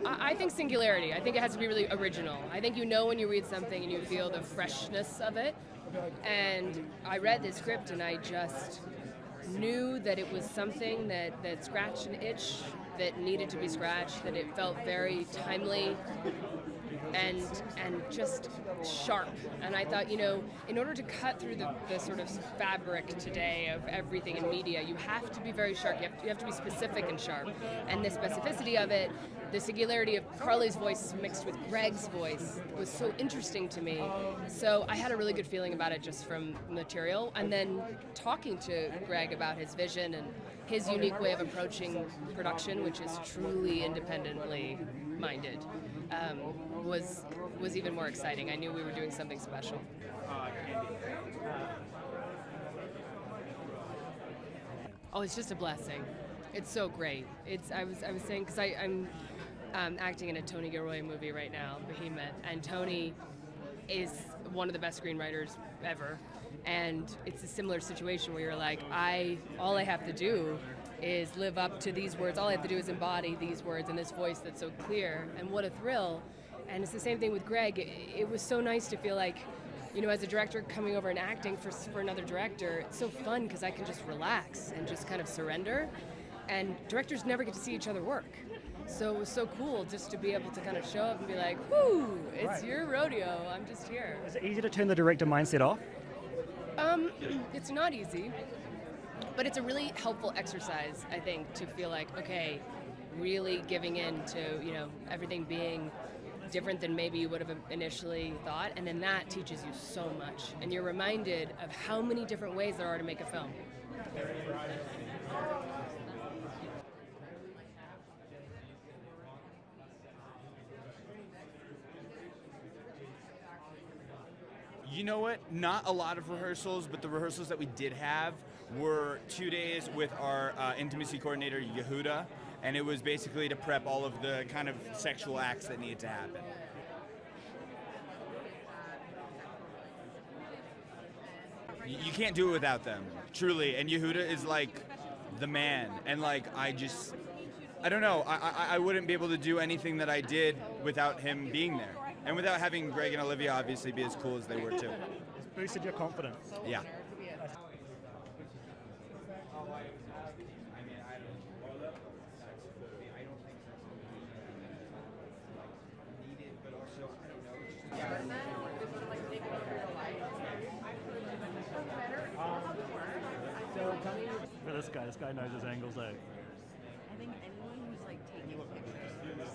I think singularity. I think it has to be really original. I think you know when you read something and you feel the freshness of it. And I read this script and I just knew that it was something that scratched an itch that needed to be scratched, that it felt very timely and just sharp. And I thought, in order to cut through the sort of fabric today of everything in media, you have to be very sharp. You have to be specific and sharp. And the specificity of it, the singularity of Karley's voice mixed with Gregg's voice was so interesting to me. So I had a really good feeling about it just from material. And then talking to Gregg about his vision and his unique way of approaching production, which is truly independently minded, was even more exciting. I knew we were doing something special. Oh, it's just a blessing. It's so great. I was saying, because I'm acting in a Tony Gilroy movie right now, Behemoth, and Tony is one of the best screenwriters ever. And it's a similar situation where you're like, all I have to do is live up to these words. All I have to do is embody these words and this voice that's so clear. And what a thrill. And it's the same thing with Gregg. It was so nice to feel like, as a director coming over and acting for another director, it's so fun because I can just relax and just kind of surrender. And directors never get to see each other work. So it was so cool just to be able to kind of show up and be like, whoo, it's your rodeo, I'm just here. Is it easy to turn the director mindset off? It's not easy, but it's a really helpful exercise, I think, to feel like, okay, really giving in to, everything being different than maybe you would have initially thought, and then that teaches you so much. And you're reminded of how many different ways there are to make a film. You know what? Not a lot of rehearsals, but the rehearsals that we did have were 2 days with our intimacy coordinator, Yehuda, and it was basically to prep all of the kind of sexual acts that needed to happen. You can't do it without them, truly, and Yehuda is like the man, and like I don't know, I wouldn't be able to do anything that I did without him being there. And without having Gregg and Olivia obviously be as cool as they were too. It's boosted your confidence. Yeah. This guy knows his angles out. I think anyone who's like taking pictures.